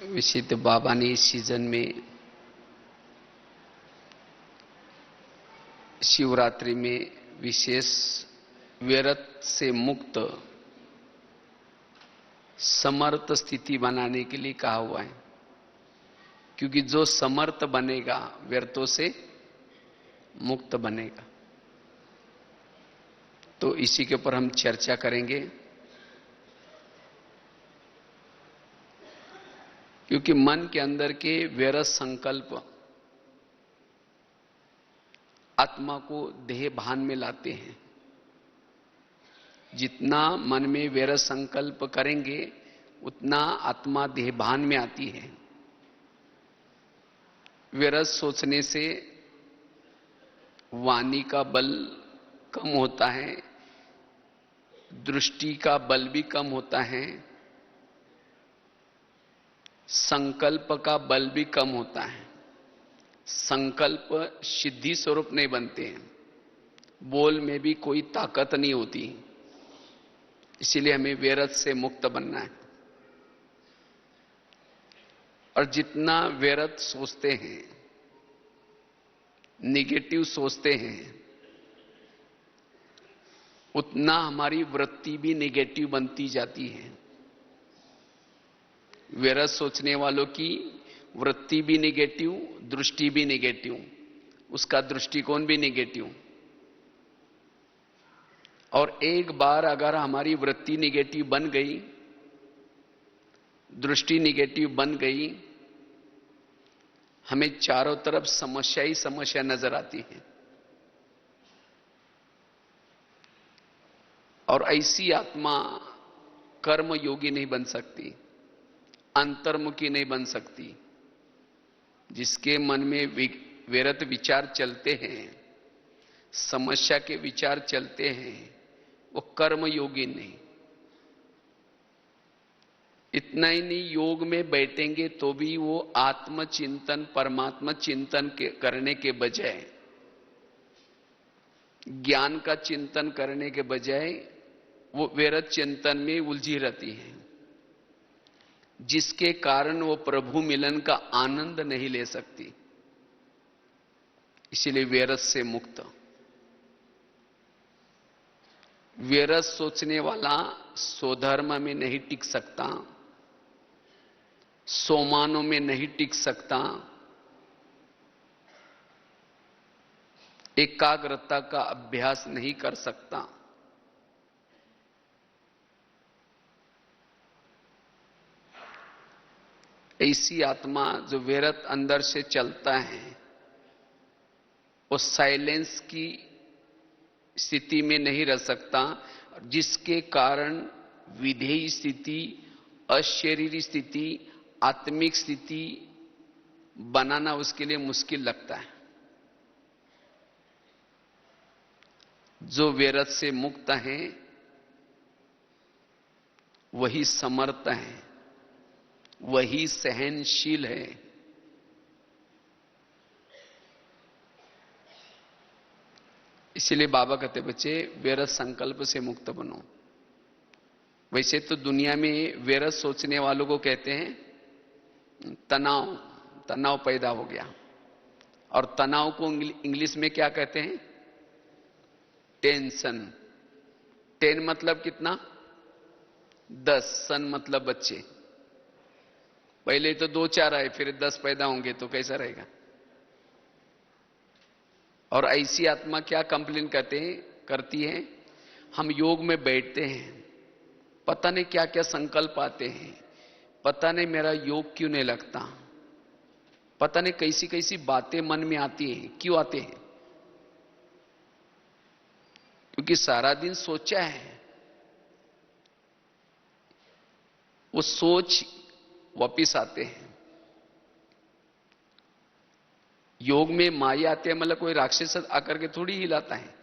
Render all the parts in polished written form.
विषय तो बाबा ने इस सीजन में शिवरात्रि में विशेष व्यर्थ से मुक्त समर्थ स्थिति बनाने के लिए कहा हुआ है, क्योंकि जो समर्थ बनेगा व्यर्थों से मुक्त बनेगा। तो इसी के ऊपर हम चर्चा करेंगे, क्योंकि मन के अंदर के व्यर्थ संकल्प आत्मा को देह भान में लाते हैं। जितना मन में व्यर्थ संकल्प करेंगे उतना आत्मा देह भान में आती है। व्यर्थ सोचने से वाणी का बल कम होता है, दृष्टि का बल भी कम होता है, संकल्प का बल भी कम होता है। संकल्प सिद्धि स्वरूप नहीं बनते हैं, बोल में भी कोई ताकत नहीं होती। इसीलिए हमें व्यर्थ से मुक्त बनना है। और जितना व्यर्थ सोचते हैं, निगेटिव सोचते हैं, उतना हमारी वृत्ति भी निगेटिव बनती जाती है। व्यर्थ सोचने वालों की वृत्ति भी निगेटिव, दृष्टि भी निगेटिव, उसका दृष्टिकोण भी निगेटिव। और एक बार अगर हमारी वृत्ति निगेटिव बन गई, दृष्टि निगेटिव बन गई, हमें चारों तरफ समस्या ही समस्या नजर आती है। और ऐसी आत्मा कर्म योगी नहीं बन सकती, अंतर्मुखी नहीं बन सकती। जिसके मन में व्यर्थ विचार चलते हैं, समस्या के विचार चलते हैं, वो कर्म योगी नहीं। इतना ही नहीं, योग में बैठेंगे तो भी वो आत्मचिंतन परमात्मा चिंतन करने के बजाय, ज्ञान का चिंतन करने के बजाय वो व्यर्थ चिंतन में उलझी रहती है, जिसके कारण वो प्रभु मिलन का आनंद नहीं ले सकती। इसलिए व्यर्थ से मुक्त। व्यर्थ सोचने वाला स्वधर्म में नहीं टिक सकता, सोमानों में नहीं टिक सकता, एकाग्रता का अभ्यास नहीं कर सकता। ऐसी आत्मा जो व्यर्थ अंदर से चलता है, वो साइलेंस की स्थिति में नहीं रह सकता, जिसके कारण विधेयी स्थिति, अशरीरी स्थिति, आत्मिक स्थिति बनाना उसके लिए मुश्किल लगता है। जो व्यर्थ से मुक्त है वही समर्थ है, वही सहनशील है। इसलिए बाबा कहते बच्चे व्यर्थ संकल्प से मुक्त बनो। वैसे तो दुनिया में व्यर्थ सोचने वालों को कहते हैं तनाव पैदा हो गया। और तनाव को इंग्लिश में क्या कहते हैं? टेंशन। 10 मतलब कितना? 10। सन मतलब बच्चे। पहले तो 2-4 आए, फिर 10 पैदा होंगे तो कैसा रहेगा? और ऐसी आत्मा क्या कंप्लेन करती है, हम योग में बैठते हैं, पता नहीं क्या क्या संकल्प आते हैं, पता नहीं मेरा योग क्यों नहीं लगता, पता नहीं कैसी कैसी बातें मन में आती हैं। क्यों आते हैं? क्योंकि सारा दिन सोचा है। वो सोच वापिस आते हैं। योग में माया आते हैं, मतलब कोई राक्षस आकर के थोड़ी हिलाता है।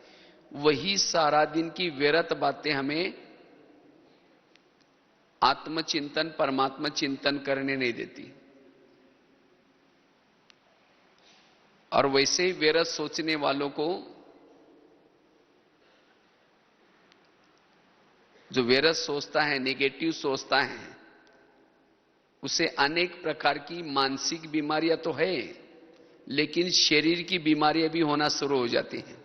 वही सारा दिन की व्यर्थ बातें हमें आत्मचिंतन परमात्मा चिंतन करने नहीं देती। और वैसे ही व्यर्थ सोचने वालों को, जो व्यर्थ सोचता है, नेगेटिव सोचता है, उसे अनेक प्रकार की मानसिक बीमारियां तो है, लेकिन शरीर की बीमारियां भी होना शुरू हो जाती हैं।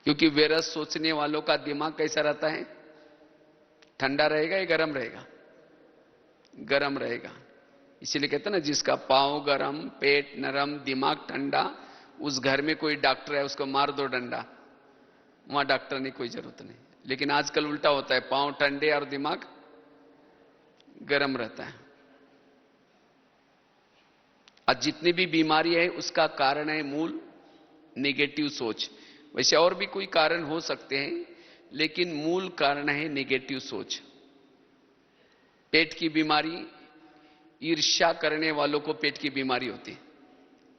क्योंकि वैरस सोचने वालों का दिमाग कैसा रहता है? ठंडा रहेगा या गर्म रहेगा? गर्म रहेगा। इसीलिए कहते हैं ना, जिसका पांव गर्म, पेट नरम, दिमाग ठंडा, उस घर में कोई डॉक्टर है उसको मार दो डंडा, वहां डॉक्टर की कोई जरूरत नहीं। लेकिन आजकल उल्टा होता है, पांव ठंडे और दिमाग गर्म रहता है। आज जितनी भी बीमारी है उसका कारण है मूल नेगेटिव सोच। वैसे और भी कोई कारण हो सकते हैं, लेकिन मूल कारण है नेगेटिव सोच। पेट की बीमारी, ईर्ष्या करने वालों को पेट की बीमारी होती है।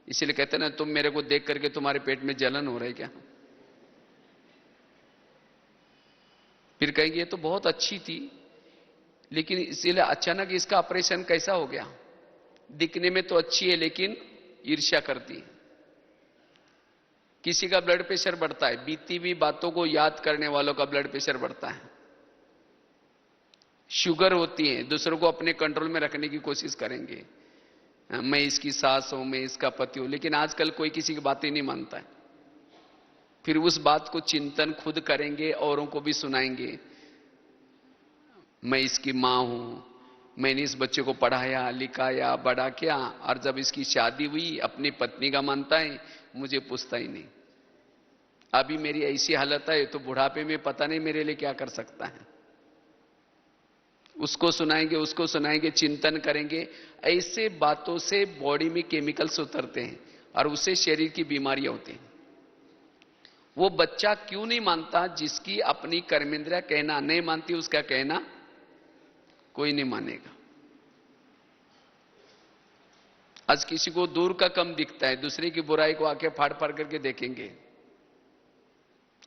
इसीलिए कहते हैं ना, तुम मेरे को देख करके तुम्हारे पेट में जलन हो रही है क्या? फिर कहेंगे ये तो बहुत अच्छी थी, लेकिन इसीलिए अचानक इसका ऑपरेशन कैसा हो गया? दिखने में तो अच्छी है लेकिन ईर्ष्या करती है। किसी का ब्लड प्रेशर बढ़ता है, बीती हुई बातों को याद करने वालों का ब्लड प्रेशर बढ़ता है। शुगर होती है, दूसरों को अपने कंट्रोल में रखने की कोशिश करेंगे, मैं इसकी सास हूं, मैं इसका पति हूं, लेकिन आजकल कोई किसी की बात ही नहीं मानता है। फिर उस बात को चिंतन खुद करेंगे, औरों को भी सुनाएंगे, मैं इसकी मां हूं, मैंने इस बच्चे को पढ़ाया लिखाया बड़ा किया, और जब इसकी शादी हुई अपनी पत्नी का मानता है, मुझे पूछता ही नहीं। अभी मेरी ऐसी हालत है तो बुढ़ापे में पता नहीं मेरे लिए क्या कर सकता है। उसको सुनाएंगे, चिंतन करेंगे। ऐसे बातों से बॉडी में केमिकल्स उतरते हैं और उससे शरीर की बीमारियां होती हैं। वो बच्चा क्यों नहीं मानता? जिसकी अपनी कर्मेंद्रियां कहना नहीं मानती, उसका कहना कोई नहीं मानेगा। आज किसी को दूर का कम दिखता है, दूसरे की बुराई को आंखें फाड़ फाड़ करके देखेंगे।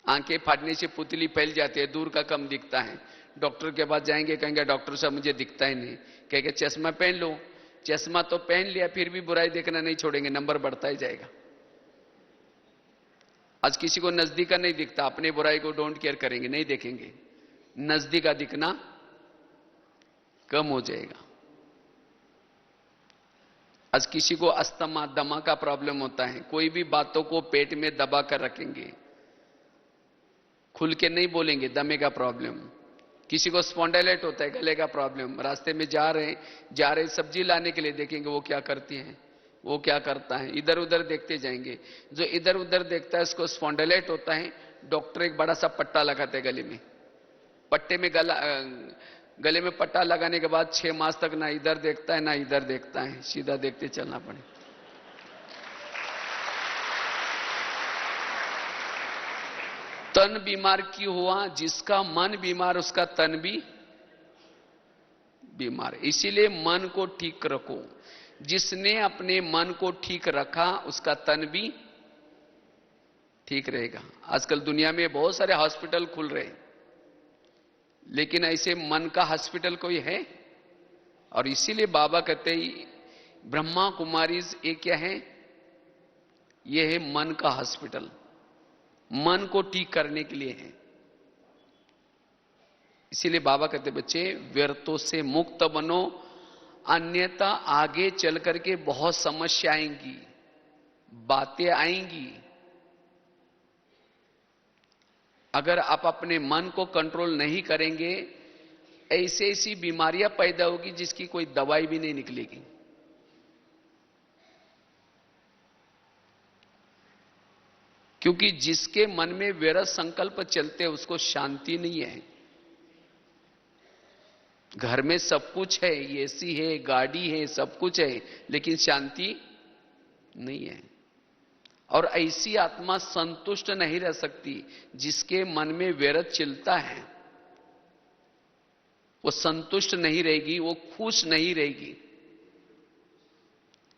आंखें फाड़ने से पुतली फैल जाती है, दूर का कम दिखता है। डॉक्टर के पास जाएंगे, कहेंगे डॉक्टर साहब मुझे दिखता ही नहीं। कहेंगे चश्मा पहन लो। चश्मा तो पहन लिया, फिर भी बुराई देखना नहीं छोड़ेंगे, नंबर बढ़ता ही जाएगा। आज किसी को नजदीक का नहीं दिखता, अपने बुराई को डोंट केयर करेंगे, नहीं देखेंगे, नजदीक का दिखना कम हो जाएगा। आज किसी को अस्थमा दमा का प्रॉब्लम होता है, कोई भी बातों को पेट में दबा कर रखेंगे, खुल के नहीं बोलेंगे, दमे का प्रॉब्लम। किसी को स्पॉन्डाइलाइट होता है, गले का प्रॉब्लम, रास्ते में जा रहे सब्जी लाने के लिए देखेंगे वो क्या करती है, वो क्या करता है, इधर उधर देखते जाएंगे। जो इधर उधर देखता है उसको स्पॉन्डाइलाइट होता है। डॉक्टर एक बड़ा सा पट्टा लगाते हैं गले में, पट्टे में गले में पट्टा लगाने के बाद 6 मास तक ना इधर देखता है ना इधर देखता है, सीधा देखते चलना पड़े। तन बीमार क्यों हुआ? जिसका मन बीमार उसका तन भी बीमार। इसीलिए मन को ठीक रखो। जिसने अपने मन को ठीक रखा उसका तन भी ठीक रहेगा। आजकल दुनिया में बहुत सारे हॉस्पिटल खुल रहे हैं, लेकिन ऐसे मन का हॉस्पिटल कोई है? और इसीलिए बाबा कहते हैं ब्रह्मा कुमारीज ये क्या है? ये है मन का हॉस्पिटल, मन को ठीक करने के लिए है। इसीलिए बाबा कहते बच्चे व्यर्थों से मुक्त बनो, अन्यथा आगे चल करके बहुत समस्या आएंगी, बातें आएंगी। अगर आप अपने मन को कंट्रोल नहीं करेंगे, ऐसी बीमारियां पैदा होगी जिसकी कोई दवाई भी नहीं निकलेगी। क्योंकि जिसके मन में व्यर्थ संकल्प चलते हैं उसको शांति नहीं है। घर में सब कुछ है, एसी है, गाड़ी है, सब कुछ है, लेकिन शांति नहीं है। और ऐसी आत्मा संतुष्ट नहीं रह सकती। जिसके मन में व्यर्थ चलता है वो संतुष्ट नहीं रहेगी, वो खुश नहीं रहेगी।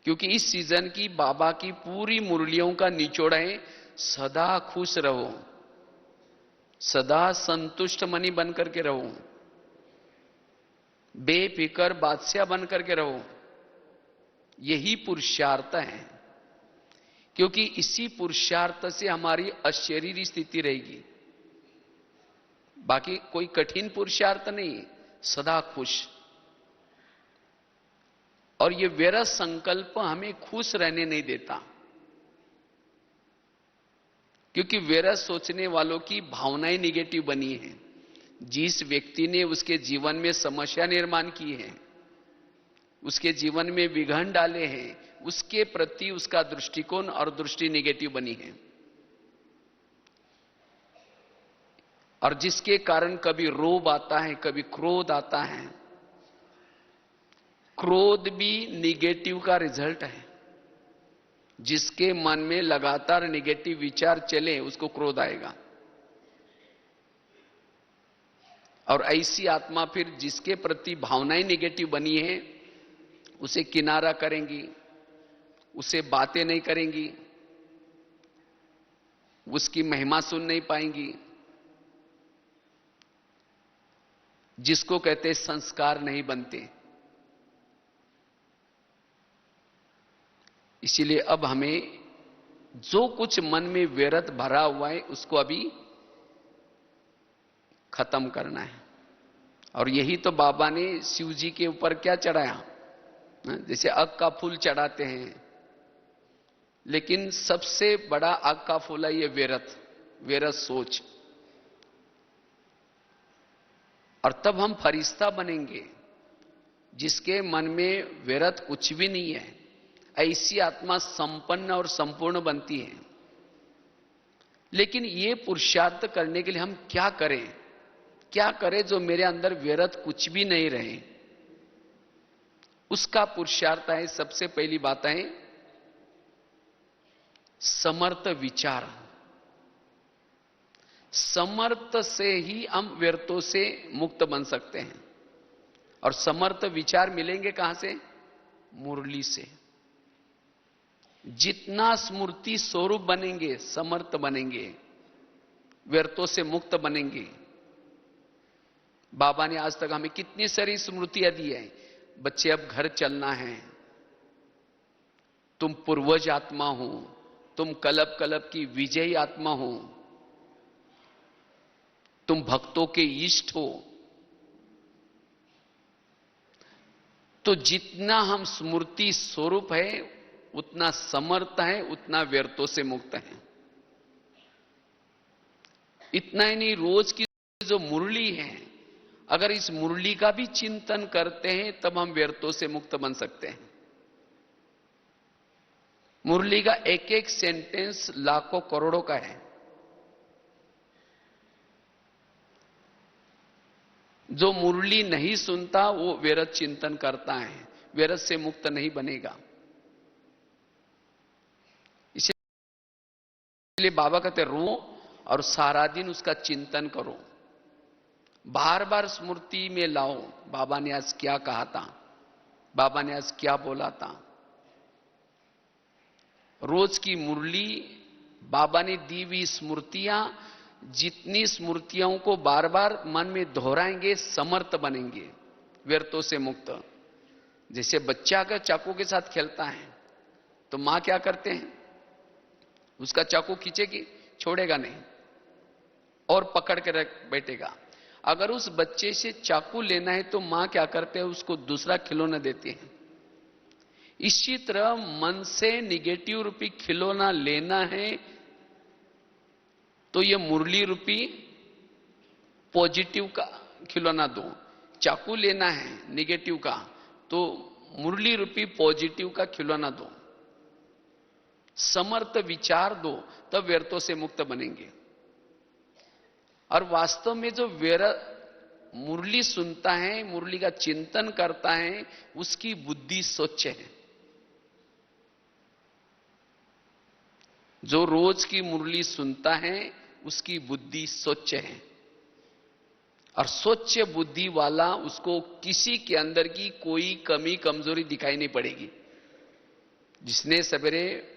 क्योंकि इस सीजन की बाबा की पूरी मुरलियों का निचोड़ है, सदा खुश रहो, सदा संतुष्ट मनी बन करके रहो, बेफिक्र बादशाह बन करके रहो। यही पुरुषार्थ है। क्योंकि इसी पुरुषार्थ से हमारी अशरीरी स्थिति रहेगी। बाकी कोई कठिन पुरुषार्थ नहीं, सदा खुश। और ये व्यर्थ संकल्प हमें खुश रहने नहीं देता, क्योंकि व्यर्थ सोचने वालों की भावनाएं निगेटिव बनी है। जिस व्यक्ति ने उसके जीवन में समस्या निर्माण की है, उसके जीवन में विघ्न डाले हैं, उसके प्रति उसका दृष्टिकोण और दृष्टि निगेटिव बनी है। और जिसके कारण कभी रोब आता है, कभी क्रोध आता है। क्रोध भी निगेटिव का रिजल्ट है। जिसके मन में लगातार निगेटिव विचार चले, उसको क्रोध आएगा। और ऐसी आत्मा फिर जिसके प्रति भावनाएं निगेटिव बनी है, उसे किनारा करेंगी, उसे बातें नहीं करेंगी, उसकी महिमा सुन नहीं पाएंगी, जिसको कहते संस्कार नहीं बनते। इसीलिए अब हमें जो कुछ मन में व्यर्थ भरा हुआ है, उसको अभी खत्म करना है। और यही तो बाबा ने शिव जी के ऊपर क्या चढ़ाया, जैसे अग का फूल चढ़ाते हैं, लेकिन सबसे बड़ा अग का फूल है ये व्यर्थ सोच। और तब हम फरिश्ता बनेंगे, जिसके मन में व्यर्थ कुछ भी नहीं है। ऐसी आत्मा संपन्न और संपूर्ण बनती है। लेकिन ये पुरुषार्थ करने के लिए हम क्या करें, क्या करें जो मेरे अंदर व्यर्थ कुछ भी नहीं रहे। उसका पुरुषार्थ है, सबसे पहली बात है समर्थ विचार। समर्थ से ही हम व्यर्थों से मुक्त बन सकते हैं। और समर्थ विचार मिलेंगे कहां से? मुरली से। जितना स्मृति स्वरूप बनेंगे, समर्थ बनेंगे, व्यर्थों से मुक्त बनेंगे। बाबा ने आज तक हमें कितनी सारी स्मृतियां दी है। बच्चे, अब घर चलना है, तुम पूर्वज आत्मा हो, तुम कल्प कल्प की विजयी आत्मा हो, तुम भक्तों के इष्ट हो। तो जितना हम स्मृति स्वरूप है, उतना समर्थ है, उतना व्यर्थों से मुक्त है। इतना ही नहीं, रोज की जो मुरली है, अगर इस मुरली का भी चिंतन करते हैं, तब हम व्यर्थों से मुक्त बन सकते हैं। मुरली का एक एक सेंटेंस लाखों करोड़ों का है। जो मुरली नहीं सुनता, वो व्यर्थ चिंतन करता है, व्यर्थ से मुक्त नहीं बनेगा। इसलिए बाबा कहते रो और सारा दिन उसका चिंतन करो, बार बार स्मृति में लाओ, बाबा ने आज क्या कहा था, बाबा ने आज क्या बोला था। रोज की मुरली, बाबा ने दी हुई स्मृतियां, जितनी स्मृतियों को बार बार मन में दोहराएंगे, समर्थ बनेंगे, व्यर्थों से मुक्त। जैसे बच्चा अगर चाकू के साथ खेलता है, तो मां क्या करते हैं, उसका चाकू खींचेगी, छोड़ेगा नहीं और पकड़ के रख बैठेगा। अगर उस बच्चे से चाकू लेना है, तो मां क्या करते हैं, उसको दूसरा खिलौना देती है। इसी तरह मन से निगेटिव रूपी खिलौना लेना है, तो ये मुरली रूपी पॉजिटिव का खिलौना दो। चाकू लेना है निगेटिव का, तो मुरली रूपी पॉजिटिव का खिलौना दो। समर्थ विचार दो, तब व्यर्थों से मुक्त बनेंगे। और वास्तव में जो मुरली सुनता है, मुरली का चिंतन करता है, उसकी बुद्धि स्वच्छ है। जो रोज की मुरली सुनता है, उसकी बुद्धि स्वच्छ है। और स्वच्छ बुद्धि वाला, उसको किसी के अंदर की कोई कमी कमजोरी दिखाई नहीं पड़ेगी। जिसने सवेरे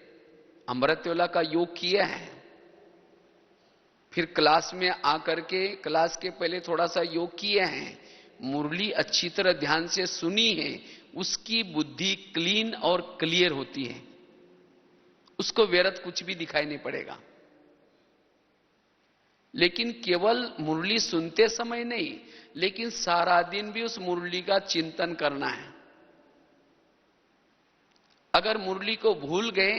अमृतवेला का योग किया है, फिर क्लास में आकर के क्लास के पहले थोड़ा सा योग किया है, मुरली अच्छी तरह ध्यान से सुनी है, उसकी बुद्धि क्लीन और क्लियर होती है। उसको व्यर्थ कुछ भी दिखाई नहीं पड़ेगा। लेकिन केवल मुरली सुनते समय नहीं, लेकिन सारा दिन भी उस मुरली का चिंतन करना है। अगर मुरली को भूल गए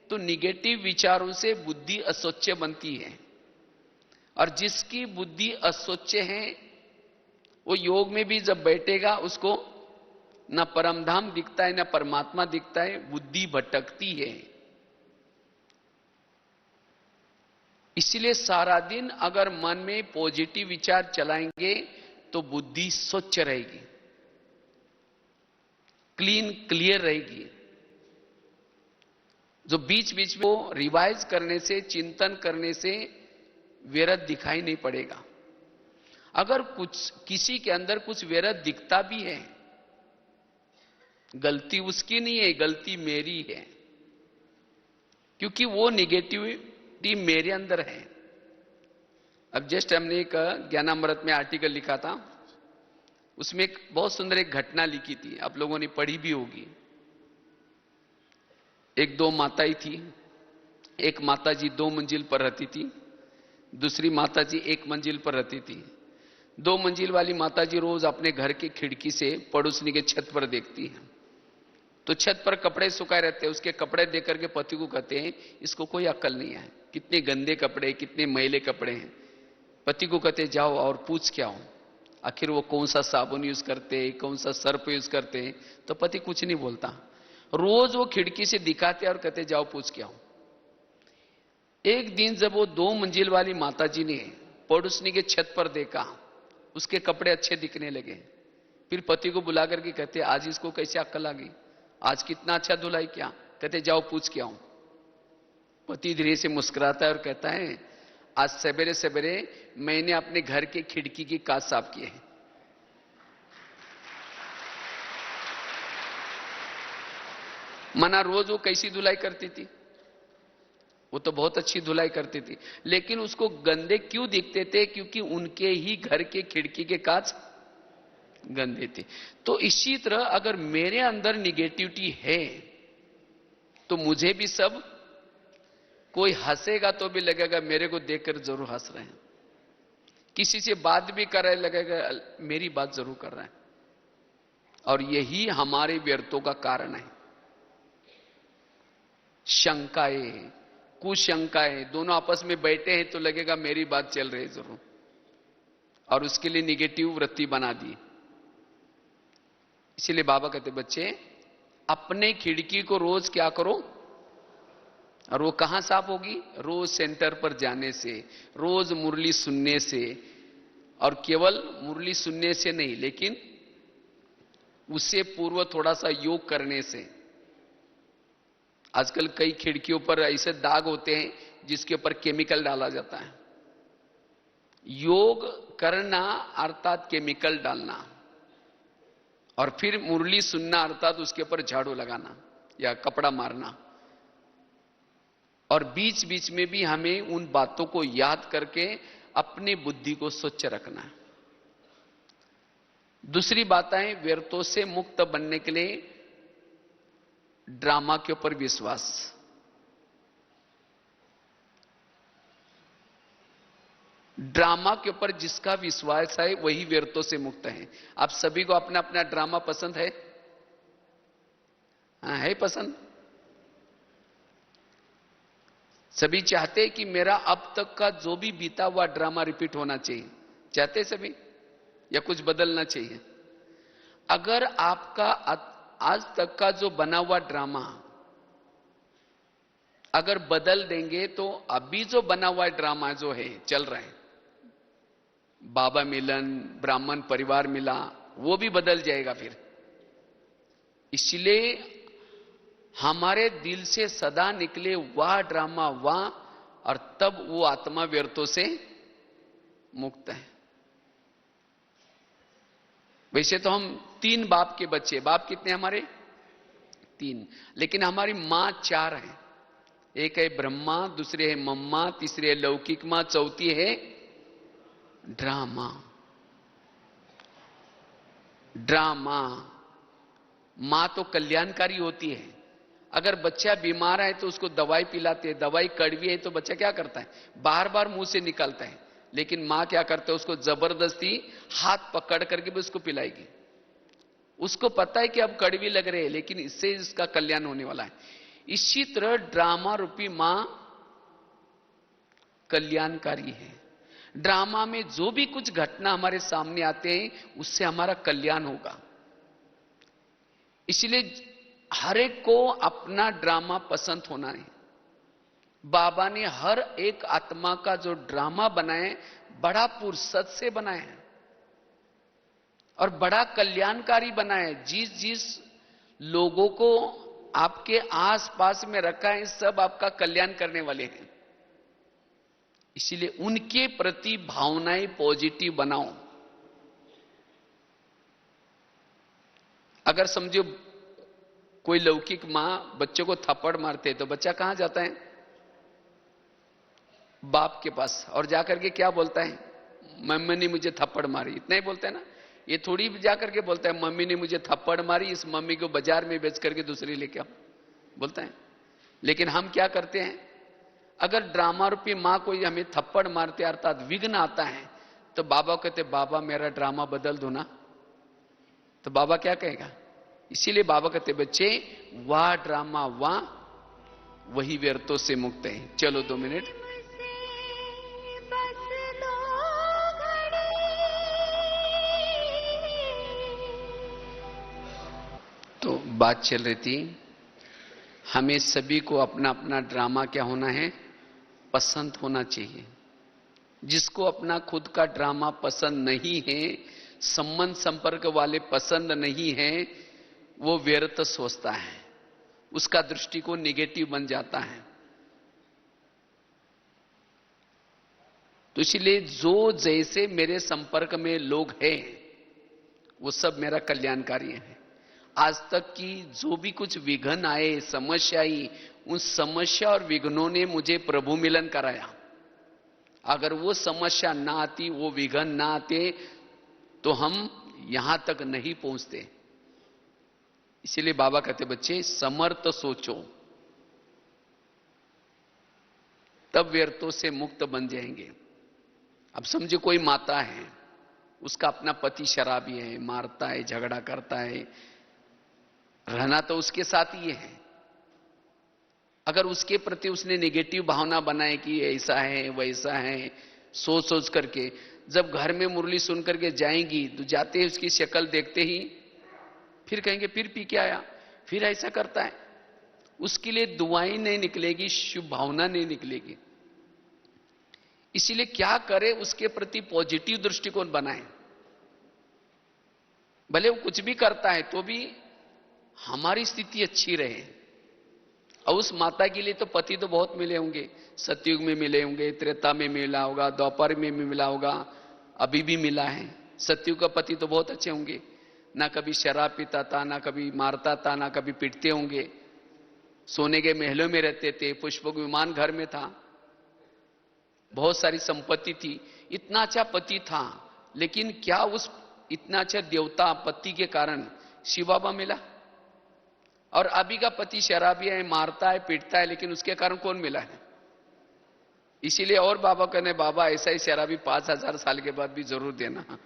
तो निगेटिव विचारों से बुद्धि अस्वच्छ बनती है, और जिसकी बुद्धि अस्वच्छ है वो योग में भी जब बैठेगा उसको न परमधाम दिखता है न परमात्मा दिखता है, बुद्धि भटकती है। इसलिए सारा दिन अगर मन में पॉजिटिव विचार चलाएंगे तो बुद्धि स्वच्छ रहेगी, क्लीन क्लियर रहेगी। जो बीच बीच में वो रिवाइज करने से, चिंतन करने से व्यर्थ दिखाई नहीं पड़ेगा। अगर कुछ किसी के अंदर कुछ व्यर्थ दिखता भी है, गलती उसकी नहीं है, गलती मेरी है, क्योंकि वो निगेटिविटी मेरे अंदर है। अब जस्ट हमने एक ज्ञानामृत में आर्टिकल लिखा था, उसमें एक बहुत सुंदर एक घटना लिखी थी, आप लोगों ने पढ़ी भी होगी। एक दो माताएं थी, एक माताजी 2 मंजिल पर रहती थी, दूसरी माताजी 1 मंजिल पर रहती थी। 2 मंजिल वाली माताजी रोज अपने घर की खिड़की से पड़ोसनी के छत पर देखती है, तो छत पर कपड़े सुखाए रहते हैं। उसके कपड़े देख करके पति को कहते हैं, इसको कोई अक्ल नहीं है, कितने गंदे कपड़े, कितने मैले कपड़े हैं। पति को कहते जाओ और पूछ के आओ, आखिर वो कौन सा साबुन यूज करते हैं, कौन सा सर्फ यूज करते हैं। तो पति कुछ नहीं बोलता, रोज वो खिड़की से दिखाते और कहते जाओ पूछ के आओ। एक दिन जब वो 2 मंजिल वाली माताजी ने पड़ोसनी के छत पर देखा, उसके कपड़े अच्छे दिखने लगे। फिर पति को बुला करके कहते आज इसको कैसे अक्ल आ गई, आज कितना अच्छा धुलाई किया। कहते जाओ पूछ के आओ। पति धीरे से मुस्कुराता है और कहता है आज सवेरे सवेरे मैंने अपने घर के खिड़की की कांच साफ किए हैं। मना रोज वो कैसी धुलाई करती थी, वो तो बहुत अच्छी धुलाई करती थी, लेकिन उसको गंदे क्यों दिखते थे, क्योंकि उनके ही घर के खिड़की के कांच गंदे थे। तो इसी तरह अगर मेरे अंदर निगेटिविटी है तो मुझे भी सब, कोई हंसेगा तो भी लगेगा मेरे को देखकर जरूर हंस रहे हैं, किसी से बात भी कर रहे लगेगा मेरी बात जरूर कर रहा है। और यही हमारे व्यर्थों का कारण है। शंकाएं, कुशंकाएं, दोनों आपस में बैठे हैं तो लगेगा मेरी बात चल रही है जरूर, और उसके लिए निगेटिव वृत्ति बना दी। इसीलिए बाबा कहते बच्चे अपने खिड़की को रोज क्या करो, और वो कहां साफ होगी, रोज सेंटर पर जाने से, रोज मुरली सुनने से। और केवल मुरली सुनने से नहीं, लेकिन उससे पूर्व थोड़ा सा योग करने से। आजकल कई खिड़कियों पर ऐसे दाग होते हैं जिसके ऊपर केमिकल डाला जाता है। योग करना अर्थात केमिकल डालना, और फिर मुरली सुनना अर्थात उसके ऊपर झाड़ू लगाना या कपड़ा मारना। और बीच बीच में भी हमें उन बातों को याद करके अपनी बुद्धि को स्वच्छ रखना है। दूसरी बात है, व्यर्थों से मुक्त बनने के लिए ड्रामा के ऊपर विश्वास। ड्रामा के ऊपर जिसका विश्वास है वही व्यर्थों से मुक्त है। आप सभी को अपना अपना ड्रामा पसंद है? हाँ, है पसंद। सभी चाहते हैं कि मेरा अब तक का जो भी बीता हुआ ड्रामा रिपीट होना चाहिए, चाहते सभी, या कुछ बदलना चाहिए? अगर आपका आज तक का जो बना हुआ ड्रामा अगर बदल देंगे तो अभी जो बना हुआ ड्रामा जो है चल रहा है, बाबा मिलन, ब्राह्मण परिवार मिला, वो भी बदल जाएगा फिर। इसलिए हमारे दिल से सदा निकले वह ड्रामा वह, और तब वो आत्मा व्यर्थों से मुक्त है। वैसे तो हम 3 बाप के बच्चे, बाप कितने हमारे? 3, लेकिन हमारी मां 4 है। एक है ब्रह्मा, दूसरी है मम्मा, तीसरी है लौकिक मां, चौथी है ड्रामा। ड्रामा मां तो कल्याणकारी होती है। अगर बच्चा बीमार है तो उसको दवाई पिलाते हैं, दवाई कड़वी है तो बच्चा क्या करता है, बार बार मुंह से निकालता है। लेकिन मां क्या करते है, उसको जबरदस्ती हाथ पकड़ करके भी उसको पिलाएगी। उसको पता है कि अब कड़वी लग रही है, लेकिन इससे इसका कल्याण होने वाला है। इसी तरह ड्रामा रूपी मां कल्याणकारी है। ड्रामा में जो भी कुछ घटना हमारे सामने आते हैं उससे हमारा कल्याण होगा। इसलिए हर एक को अपना ड्रामा पसंद होना है। बाबा ने हर एक आत्मा का जो ड्रामा बनाए बड़ा फुर्सत से बनाए हैं और बड़ा कल्याणकारी बनाए। जिस जिस लोगों को आपके आसपास में रखा है सब आपका कल्याण करने वाले हैं। इसीलिए उनके प्रति भावनाएं पॉजिटिव बनाओ। अगर समझो कोई लौकिक मां बच्चों को थप्पड़ मारते है तो बच्चा कहां जाता है, बाप के पास, और जाकर के क्या बोलता है, मम्मी ने मुझे थप्पड़ मारी। इतना ही बोलता है ना। ये थोड़ी जाकर के बोलता है मम्मी ने मुझे थप्पड़ मारी, इस मम्मी को बाजार में बेच करके दूसरी लेके आओ, बोलता है। लेकिन हम क्या करते हैं, अगर ड्रामा रूपी मां कोई हमें थप्पड़ मारते अर्थात विघ्न आता है तो बाबा कहते बाबा मेरा ड्रामा बदल दो ना। तो बाबा क्या कहेगा, इसीलिए बाबा कहते बच्चे वाह ड्रामा वाह, वही व्यर्थों से मुक्त है। चलो 2 मिनट। तो बात चल रही थी, हमें सभी को अपना अपना ड्रामा क्या होना है, पसंद होना चाहिए। जिसको अपना खुद का ड्रामा पसंद नहीं है, संबंध संपर्क वाले पसंद नहीं है, वो व्यर्थ सोचता है, उसका दृष्टिकोण निगेटिव बन जाता है। तो इसलिए जो जैसे मेरे संपर्क में लोग हैं वो सब मेरा कल्याणकारी है। आज तक की जो भी कुछ विघ्न आए, समस्या आई, उन समस्या और विघ्नों ने मुझे प्रभु मिलन कराया। अगर वो समस्या ना आती, वो विघ्न ना आते तो हम यहां तक नहीं पहुंचते। इसीलिए बाबा कहते बच्चे समर्थ सोचो, तब व्यर्थों से मुक्त बन जाएंगे। अब समझो कोई माता है, उसका अपना पति शराबी है, मारता है, झगड़ा करता है, रहना तो उसके साथ ही है। अगर उसके प्रति उसने नेगेटिव भावना बनाए कि ऐसा है वैसा है, सोच सोच करके जब घर में मुरली सुन करके जाएंगी तो जाते ही उसकी शक्ल देखते ही फिर कहेंगे फिर पी के आया, फिर ऐसा करता है, उसके लिए दुआएं नहीं निकलेगी, शुभ भावना नहीं निकलेगी। इसीलिए क्या करे, उसके प्रति पॉजिटिव दृष्टिकोण बनाए। भले वो कुछ भी करता है तो भी हमारी स्थिति अच्छी रहे। और उस माता के लिए तो पति तो बहुत मिले होंगे, सतयुग में मिले होंगे, त्रेता में मिला होगा, द्वापर में भी मिला होगा, अभी भी मिला है। सतयुग का पति तो बहुत अच्छे होंगे, ना कभी शराब पीता था, ना कभी मारता था, ना कभी पीटते होंगे, सोने के महलों में रहते थे, पुष्पक विमान घर में था, बहुत सारी संपत्ति थी, इतना अच्छा पति था। लेकिन क्या उस इतना अच्छा देवता पति के कारण शिव बाबा मिला? और अभी का पति शराबी है, मारता है, पीटता है, लेकिन उसके कारण कौन मिला है? इसीलिए और बाबा कहने बाबा ऐसा ही शराबी 5000 साल के बाद भी जरूर देना।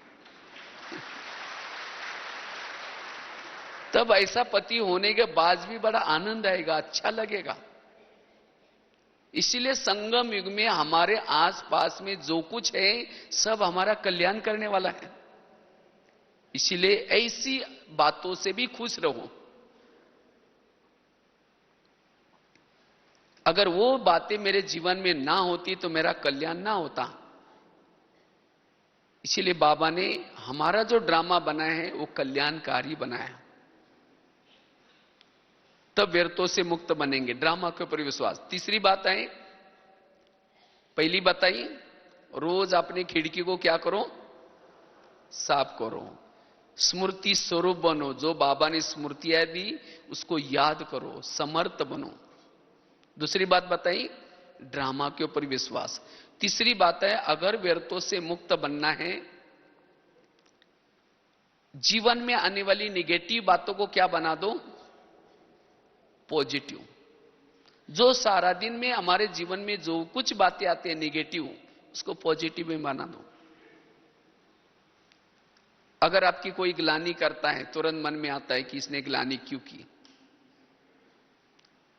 तब ऐसा पति होने के बाद भी बड़ा आनंद आएगा, अच्छा लगेगा। इसीलिए संगम युग में हमारे आसपास में जो कुछ है सब हमारा कल्याण करने वाला है। इसीलिए ऐसी बातों से भी खुश रहो। अगर वो बातें मेरे जीवन में ना होती तो मेरा कल्याण ना होता। इसीलिए बाबा ने हमारा जो ड्रामा बनाया है वो कल्याणकारी बनाया, तब व्यर्थों से मुक्त बनेंगे। ड्रामा के ऊपर विश्वास। तीसरी बात है, पहली बताई, रोज अपनी खिड़की को क्या करो, साफ करो, स्मृति स्वरूप बनो। जो बाबा ने स्मृतियां दी उसको याद करो, समर्थ बनो। दूसरी बात बताई, ड्रामा के ऊपर विश्वास। तीसरी बात है, अगर व्यर्थों से मुक्त बनना है, जीवन में आने वाली निगेटिव बातों को क्या बना दो, पॉजिटिव। जो सारा दिन में हमारे जीवन में जो कुछ बातें आती है नेगेटिव, उसको पॉजिटिव में बना दो। अगर आपकी कोई ग्लानि करता है, तुरंत मन में आता है कि इसने ग्लानि क्यों की,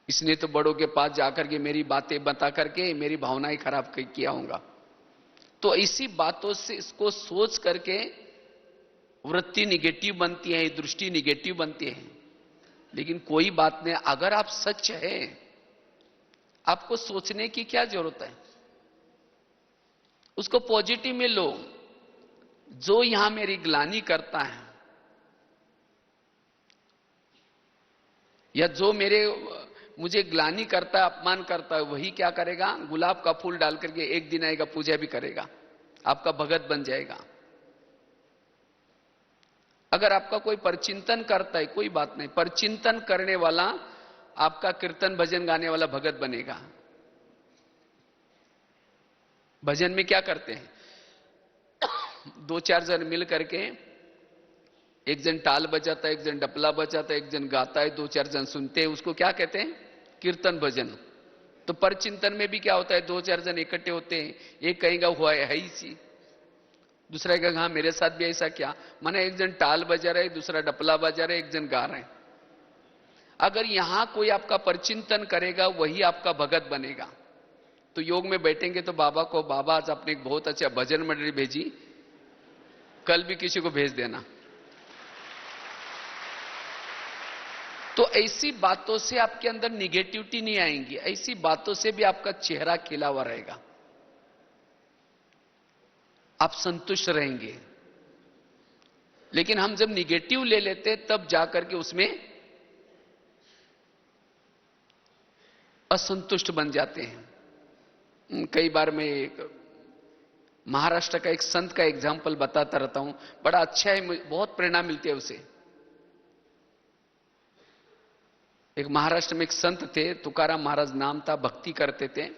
इसने तो बड़ों के पास जाकर के मेरी बातें बता करके मेरी भावनाएं खराब किया होगा। तो इसी बातों से इसको सोच करके वृत्ति निगेटिव बनती है, दृष्टि निगेटिव बनती है। लेकिन कोई बात नहीं, अगर आप सच है, आपको सोचने की क्या जरूरत है, उसको पॉजिटिव में लो। जो यहां मेरी ग्लानि करता है या जो मुझे ग्लानि करता है, अपमान करता है, वही क्या करेगा, गुलाब का फूल डाल करके एक दिन आएगा, पूजा भी करेगा, आपका भगत बन जाएगा। अगर आपका कोई परचिंतन करता है, कोई बात नहीं, परचिंतन करने वाला आपका कीर्तन भजन गाने वाला भगत बनेगा। भजन में क्या करते हैं, दो चार जन मिल करके, एक जन टाल बजाता है, एक जन डपला बजाता है, एक जन गाता है, दो चार जन सुनते हैं, उसको क्या कहते हैं, कीर्तन भजन। तो परचिंतन में भी क्या होता है, दो चार जन इकट्ठे होते हैं, एक कहेगा हुआ है ही सी, दूसरा कहेगा हाँ मेरे साथ भी ऐसा क्या, माने एक जन टाल बजा रहे, दूसरा डपला बजा रहे, एक जन गा रहे हैं। अगर यहां कोई आपका परचिंतन करेगा, वही आपका भगत बनेगा। तो योग में बैठेंगे तो बाबा को, बाबा आज आपने एक बहुत अच्छा भजन मंडली भेजी, कल भी किसी को भेज देना। तो ऐसी बातों से आपके अंदर निगेटिविटी नहीं आएंगी, ऐसी बातों से भी आपका चेहरा खिला हुआ रहेगा, आप संतुष्ट रहेंगे। लेकिन हम जब निगेटिव ले लेते तब जाकर के उसमें असंतुष्ट बन जाते हैं। कई बार मैं महाराष्ट्र का एक संत का एग्जाम्पल बताता रहता हूं, बड़ा अच्छा है, बहुत प्रेरणा मिलती है उसे। एक महाराष्ट्र में एक संत थे, तुकाराम महाराज नाम था, भक्ति करते थे।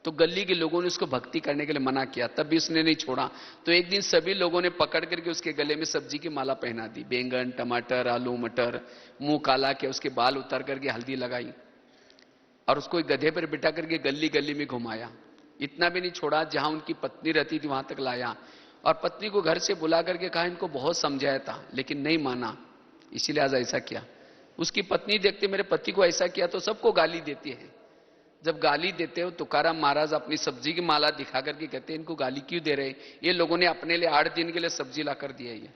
तो गली के लोगों ने उसको भक्ति करने के लिए मना किया, तब भी उसने नहीं छोड़ा। तो एक दिन सभी लोगों ने पकड़ करके उसके गले में सब्जी की माला पहना दी, बैंगन, टमाटर, आलू, मटर, मुंह काला किया, उसके बाल उतार करके हल्दी लगाई और उसको एक गधे पर बिठा करके गली गली में घुमाया। इतना भी नहीं छोड़ा, जहां उनकी पत्नी रहती थी वहां तक लाया और पत्नी को घर से बुला करके कहा, इनको बहुत समझाया था लेकिन नहीं माना, इसीलिए आज ऐसा किया। उसकी पत्नी देखते मेरे पति को ऐसा किया तो सबको गाली देती है। जब गाली देते हो, तुकाराम महाराज अपनी सब्जी की माला दिखा करके कहते हैं, इनको गाली क्यों दे रहे, ये लोगों ने अपने लिए 8 दिन के लिए सब्जी ला कर दिया। ये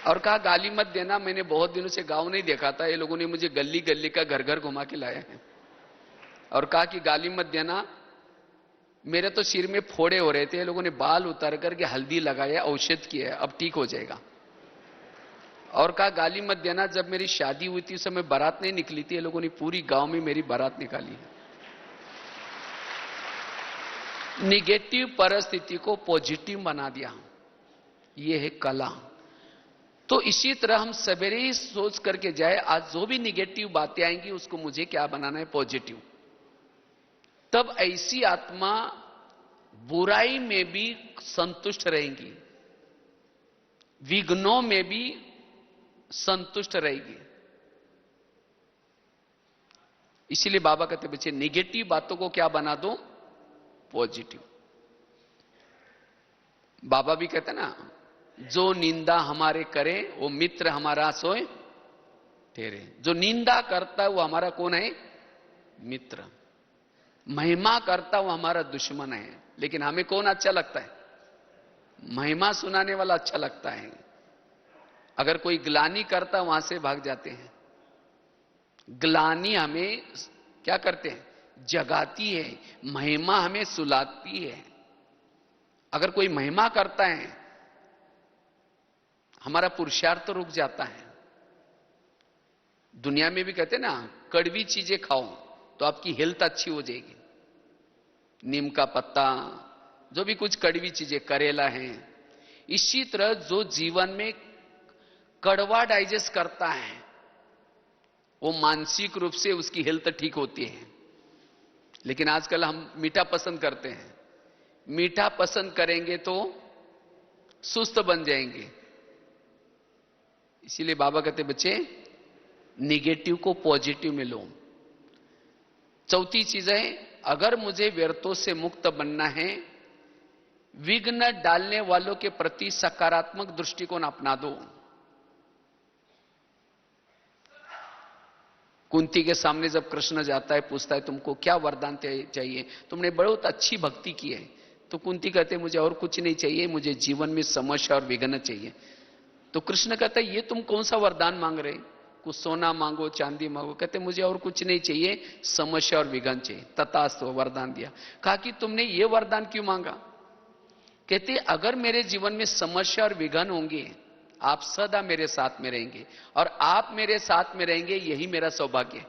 और कहा गाली मत देना, मैंने बहुत दिनों से गांव नहीं देखा था, ये लोगों ने मुझे गली गली का घर घर घुमा के लाया है। और कहा कि गाली मत देना, मेरे तो सिर में फोड़े हो रहे थे, ये लोगों ने बाल उतार करके हल्दी लगाया, औषध किया है, अब ठीक हो जाएगा। और कहा गाली मत देना, जब मेरी शादी हुई थी उस समय बारात नहीं निकली थी, ये लोगों ने पूरी गांव में मेरी बारात निकाली है। निगेटिव परिस्थिति को पॉजिटिव बना दिया, यह है कला। तो इसी तरह हम सवेरे ही सोच करके जाए, आज जो भी निगेटिव बातें आएंगी उसको मुझे क्या बनाना है, पॉजिटिव। तब ऐसी आत्मा बुराई में भी संतुष्ट रहेंगी, विघ्नों में भी संतुष्ट रहेगी। इसीलिए बाबा कहते बच्चे, निगेटिव बातों को क्या बना दो, पॉजिटिव। बाबा भी कहते ना, जो निंदा हमारे करे वो मित्र हमारा सोए तेरे। जो निंदा करता है वो हमारा कौन है, मित्र। महिमा करता वो हमारा दुश्मन है। लेकिन हमें कौन अच्छा लगता है, महिमा सुनाने वाला अच्छा लगता है। अगर कोई ग्लानि करता वहां से भाग जाते हैं। ग्लानि हमें क्या करते हैं, जगाती है, महिमा हमें सुलाती है। अगर कोई महिमा करता है, हमारा पुरुषार्थ तो रुक जाता है। दुनिया में भी कहते हैं ना, कड़वी चीजें खाओ तो आपकी हेल्थ अच्छी हो जाएगी। नीम का पत्ता, जो भी कुछ कड़वी चीजें, करेला है। इसी तरह जो जीवन में कड़वा डाइजेस्ट करता है, वो मानसिक रूप से उसकी हेल्थ ठीक होती है। लेकिन आजकल हम मीठा पसंद करते हैं। मीठा पसंद करेंगे तो सुस्त बन जाएंगे। इसीलिए बाबा कहते बच्चे, निगेटिव को पॉजिटिव में लो। चौथी चीज है, अगर मुझे व्यर्थों से मुक्त बनना है, विघ्न डालने वालों के प्रति सकारात्मक दृष्टिकोण अपना दो। कुंती के सामने जब कृष्ण जाता है, पूछता है तुमको क्या वरदान चाहिए, तुमने बहुत अच्छी भक्ति की है। तो कुंती कहते मुझे और कुछ नहीं चाहिए, मुझे जीवन में समस्या और विघ्न चाहिए। तो कृष्ण कहता है ये तुम कौन सा वरदान मांग रहे, कुछ सोना मांगो, चांदी मांगो। कहते मुझे और कुछ नहीं चाहिए, समस्या और विघ्न चाहिए। तथास्तु वरदान दिया। कहा कि तुमने ये वरदान क्यों मांगा? कहते अगर मेरे जीवन में समस्या और विघ्न होंगे, आप सदा मेरे साथ में रहेंगे, और आप मेरे साथ में रहेंगे, यही मेरा सौभाग्य है।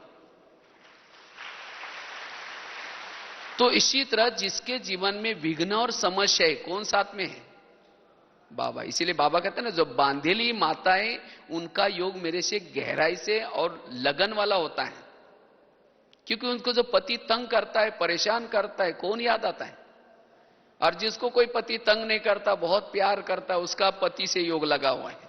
तो इसी तरह जिसके जीवन में विघ्न और समस्या है, कौन साथ में है? बाबा। इसीलिए बाबा कहते हैं ना, जो बांधेली माताएं, उनका योग मेरे से गहराई से और लगन वाला होता है। क्योंकि उनको जो पति तंग करता है, परेशान करता है, कौन याद आता है? और जिसको कोई पति तंग नहीं करता, बहुत प्यार करता है, उसका पति से योग लगा हुआ है।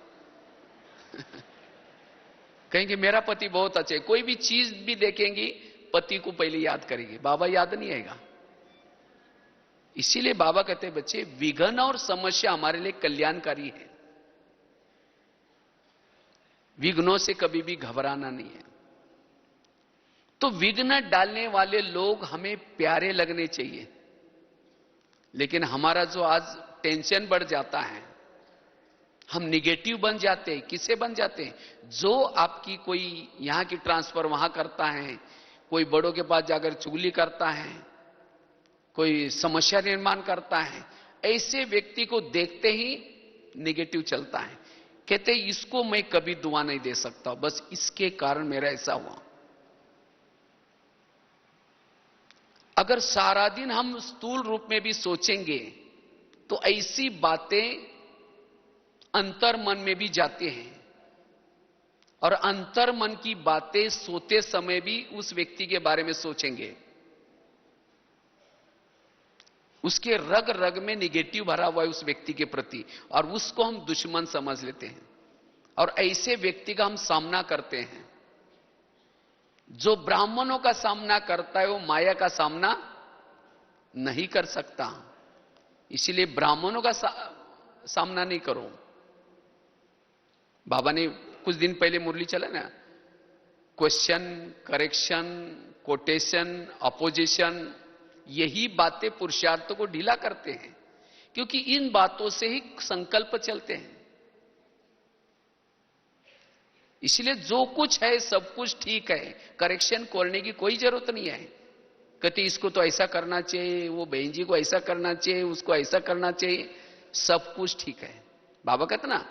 कहेंगे मेरा पति बहुत अच्छा है। कोई भी चीज भी देखेंगी, पति को पहले याद करेंगे, बाबा याद नहीं आएगा। इसीलिए बाबा कहते हैं बच्चे, विघ्न और समस्या हमारे लिए कल्याणकारी है। विघ्नों से कभी भी घबराना नहीं है। तो विघ्न डालने वाले लोग हमें प्यारे लगने चाहिए। लेकिन हमारा जो आज टेंशन बढ़ जाता है, हम निगेटिव बन जाते हैं। किससे बन जाते हैं? जो आपकी कोई यहां की ट्रांसफर वहां करता है, कोई बड़ों के पास जाकर चुगली करता है, कोई समस्या निर्माण करता है, ऐसे व्यक्ति को देखते ही निगेटिव चलता है। कहते इसको मैं कभी दुआ नहीं दे सकता, बस इसके कारण मेरा ऐसा हुआ। अगर सारा दिन हम स्थूल रूप में भी सोचेंगे, तो ऐसी बातें अंतर मन में भी जाते हैं, और अंतर मन की बातें सोते समय भी उस व्यक्ति के बारे में सोचेंगे। उसके रग रग में निगेटिव भरा हुआ है उस व्यक्ति के प्रति, और उसको हम दुश्मन समझ लेते हैं। और ऐसे व्यक्ति का हम सामना करते हैं। जो ब्राह्मणों का सामना करता है, वो माया का सामना नहीं कर सकता। इसीलिए ब्राह्मणों का सामना नहीं करो। बाबा ने कुछ दिन पहले मुरली चला ना, क्वेश्चन, करेक्शन, कोटेशन, अपोजिशन, यही बातें पुरुषार्थ को ढीला करते हैं। क्योंकि इन बातों से ही संकल्प चलते हैं। इसलिए जो कुछ है सब कुछ ठीक है, करेक्शन करने की कोई जरूरत नहीं है। कहते इसको तो ऐसा करना चाहिए, वो बहन जी को ऐसा करना चाहिए, उसको ऐसा करना चाहिए, सब कुछ ठीक है। बाबा कहते ना,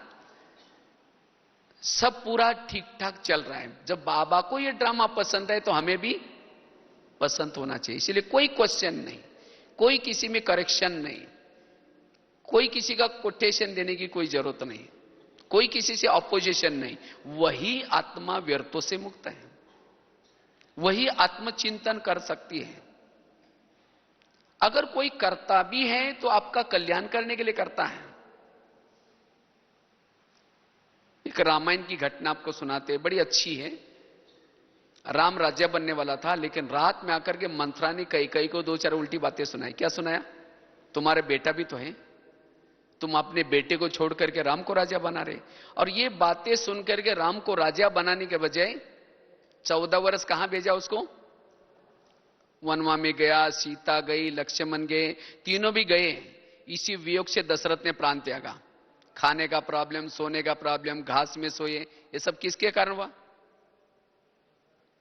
सब पूरा ठीक ठाक चल रहा है। जब बाबा को ये ड्रामा पसंद है, तो हमें भी पसंद होना चाहिए। इसलिए कोई क्वेश्चन नहीं, कोई किसी में करेक्शन नहीं, कोई किसी का कोटेशन देने की कोई जरूरत नहीं, कोई किसी से ऑपोजिशन नहीं। वही आत्मा व्यर्थों से मुक्त है, वही आत्मचिंतन कर सकती है। अगर कोई करता भी है तो आपका कल्याण करने के लिए करता है। एक रामायण की घटना आपको सुनाते हैं, बड़ी अच्छी है। राम राज्य बनने वाला था, लेकिन रात में आकर के मंथरा ने कई को दो चार उल्टी बातें सुनाई। क्या सुनाया? तुम्हारे बेटा भी तो है, तुम अपने बेटे को छोड़ करके राम को राजा बना रहे। और ये बातें सुन करके राम को राजा बनाने के बजाय 14 वर्ष कहां भेजा उसको? वनवा में गया, सीता गई, लक्ष्मण गए, तीनों भी गए। इसी वियोग से दशरथ ने प्राण त्यागा। खाने का प्रॉब्लम, सोने का प्रॉब्लम, घास में सोए, ये सब किसके कारण हुआ?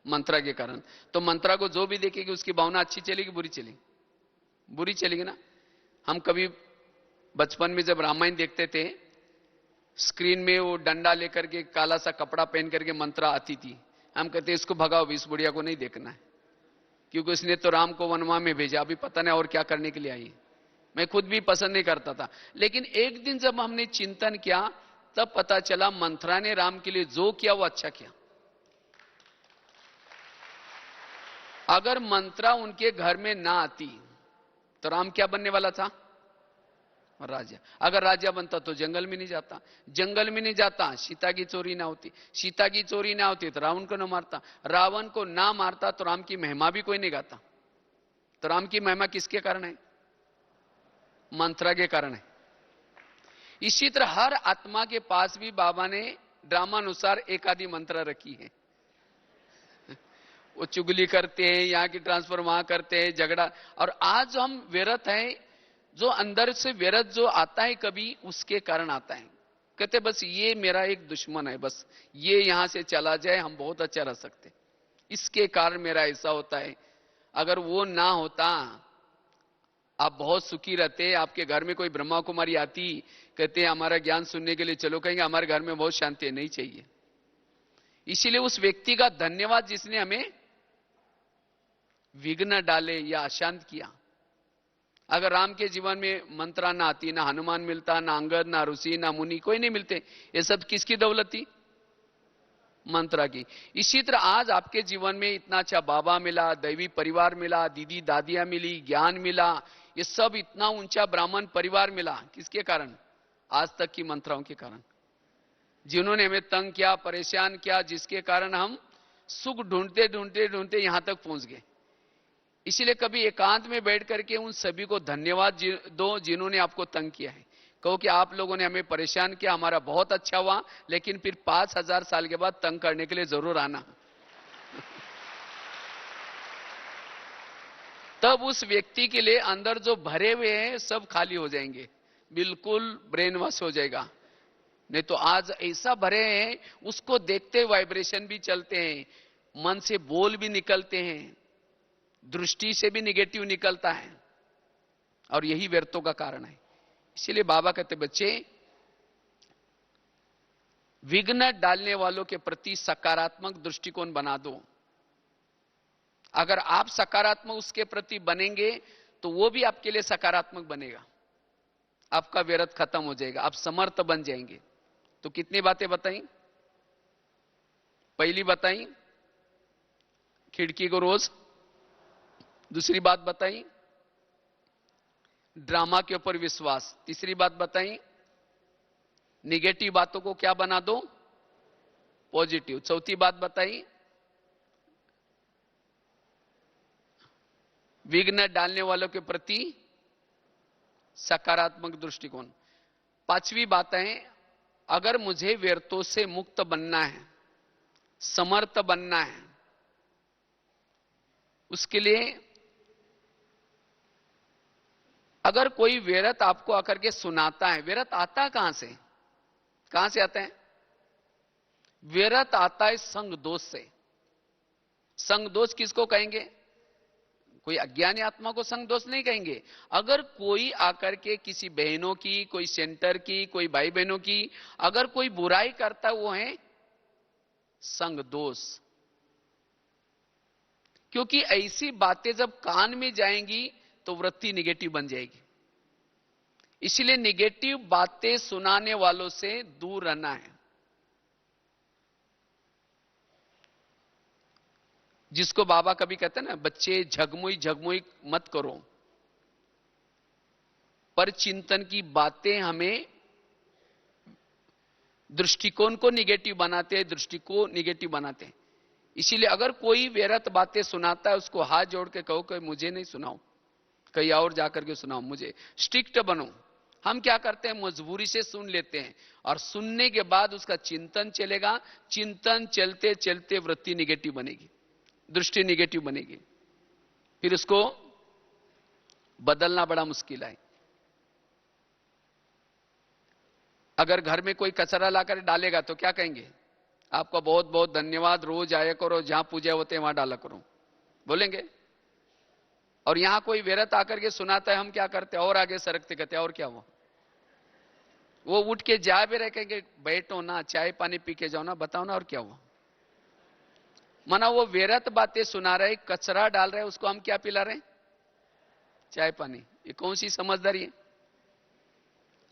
मंत्रा के कारण। तो मंत्रा को जो भी देखेगी उसकी भावना अच्छी चलेगी, बुरी चलेगी? बुरी चलेगी ना। हम कभी बचपन में जब रामायण देखते थे, स्क्रीन में वो डंडा लेकर के काला सा कपड़ा पहन करके मंत्रा आती थी। हम कहते इसको भगाओ, इस बुढ़िया को नहीं देखना है, क्योंकि उसने तो राम को वनवा में भेजा, अभी पता नहीं और क्या करने के लिए आई। मैं खुद भी पसंद नहीं करता था। लेकिन एक दिन जब हमने चिंतन किया, तब पता चला मंत्रा ने राम के लिए जो किया वो अच्छा किया। अगर मंत्रा उनके घर में ना आती तो राम क्या बनने वाला था? राजा। अगर राजा बनता तो जंगल में नहीं जाता, जंगल में नहीं जाता सीता की चोरी ना होती, सीता की चोरी ना होती तो रावण को ना मारता, रावण को ना मारता तो राम की महिमा भी कोई नहीं गाता। तो राम की महिमा किसके कारण है? मंत्रा के कारण है। इसी तरह हर आत्मा के पास भी बाबा ने ड्रामानुसार एक आदि मंत्र रखी है। वो चुगली करते हैं, यहां की ट्रांसफर वहां करते हैं, झगड़ा। और आज हम व्यर्थ हैं, जो अंदर से व्यर्थ जो आता है कभी, उसके कारण आता है। कहते बस ये मेरा एक दुश्मन है, बस ये यहां से चला जाए हम बहुत अच्छा रह सकते, इसके कारण मेरा ऐसा होता है। अगर वो ना होता आप बहुत सुखी रहते। आपके घर में कोई ब्रह्मा कुमारी आती, कहते हैं हमारा ज्ञान सुनने के लिए चलो, कहेंगे हमारे घर में बहुत शांति है, नहीं चाहिए। इसीलिए उस व्यक्ति का धन्यवाद जिसने हमें विघ्न डाले या अशांत किया। अगर राम के जीवन में मंत्रा ना आती, ना हनुमान मिलता, ना अंगद, ना ऋषि, ना मुनि, कोई नहीं मिलते। ये सब किसकी दौलत थी? मंत्रा की। इसी तरह आज आपके जीवन में इतना अच्छा बाबा मिला, दैवी परिवार मिला, दीदी दादियां मिली, ज्ञान मिला, ये सब इतना ऊंचा ब्राह्मण परिवार मिला, किसके कारण? आज तक की मंत्राओं के कारण, जिन्होंने हमें तंग किया, परेशान किया, जिसके कारण हम सुख ढूंढते ढूंढते ढूंढते यहां तक पहुंच गए। इसलिए कभी एकांत में बैठ करके उन सभी को धन्यवाद दो जिन्होंने आपको तंग किया है। कहो कि आप लोगों ने हमें परेशान किया, हमारा बहुत अच्छा हुआ, लेकिन फिर 5000 साल के बाद तंग करने के लिए जरूर आना। तब उस व्यक्ति के लिए अंदर जो भरे हुए हैं सब खाली हो जाएंगे, बिल्कुल ब्रेन वॉश हो जाएगा। नहीं तो आज ऐसा भरे हैं, उसको देखते वाइब्रेशन भी चलते हैं, मन से बोल भी निकलते हैं, दृष्टि से भी निगेटिव निकलता है, और यही व्यर्थों का कारण है। इसलिए बाबा कहते बच्चे, विघ्न डालने वालों के प्रति सकारात्मक दृष्टिकोण बना दो। अगर आप सकारात्मक उसके प्रति बनेंगे तो वो भी आपके लिए सकारात्मक बनेगा, आपका व्यर्थ खत्म हो जाएगा, आप समर्थ बन जाएंगे। तो कितनी बातें बताई? पहली बताई खिड़की को रोज, दूसरी बात बताई ड्रामा के ऊपर विश्वास, तीसरी बात बताई निगेटिव बातों को क्या बना दो? पॉजिटिव। चौथी बात बताई विघ्न डालने वालों के प्रति सकारात्मक दृष्टिकोण। पांचवी बात है, अगर मुझे व्यर्थों से मुक्त बनना है, समर्थ बनना है, उसके लिए अगर कोई व्यर्थ आपको आकर के सुनाता है, व्यर्थ आता कहां से आता है? व्यर्थ आता है संग दोष से। संग दोष किसको कहेंगे? कोई अज्ञानी आत्मा को संग दोष नहीं कहेंगे। अगर कोई आकर के किसी बहनों की, कोई सेंटर की, कोई भाई बहनों की अगर कोई बुराई करता, वो है संग दोष। क्योंकि ऐसी बातें जब कान में जाएंगी तो वृत्ति निगेटिव बन जाएगी। इसलिए निगेटिव बातें सुनाने वालों से दूर रहना है। जिसको बाबा कभी कहते हैं ना, बच्चे झगमुई झगमुई मत करो, पर चिंतन की बातें हमें दृष्टिकोण को निगेटिव बनाते हैं, दृष्टि को निगेटिव बनाते हैं। इसीलिए अगर कोई व्यर्थ बातें सुनाता है, उसको हाथ जोड़ के कहो कि मुझे नहीं सुनाओ, कहीं और जाकर के सुनाओ, मुझे स्ट्रिक्ट बनो। हम क्या करते हैं, मजबूरी से सुन लेते हैं, और सुनने के बाद उसका चिंतन चलेगा, चिंतन चलते चलते वृत्ति निगेटिव बनेगी, दृष्टि निगेटिव बनेगी, फिर उसको बदलना बड़ा मुश्किल है। अगर घर में कोई कचरा लाकर डालेगा तो क्या कहेंगे? आपका बहुत बहुत धन्यवाद, रोज आया करो, जहां पूजा होते हैं वहां डाला करो, बोलेंगे। और यहां कोई व्यर्थ आकर के सुनाता है, हम क्या करते हैं? और आगे सरकते, कहते हैं और क्या हुआ? वो उठ के जा भी रहे, कहेंगे बैठो ना, चाय पानी पी के जाओ ना, बताओ ना और क्या हुआ। माना वो व्यर्थ बातें सुना रहे, कचरा डाल रहे, उसको हम क्या पिला रहे? चाय पानी। ये कौन सी समझदारी है?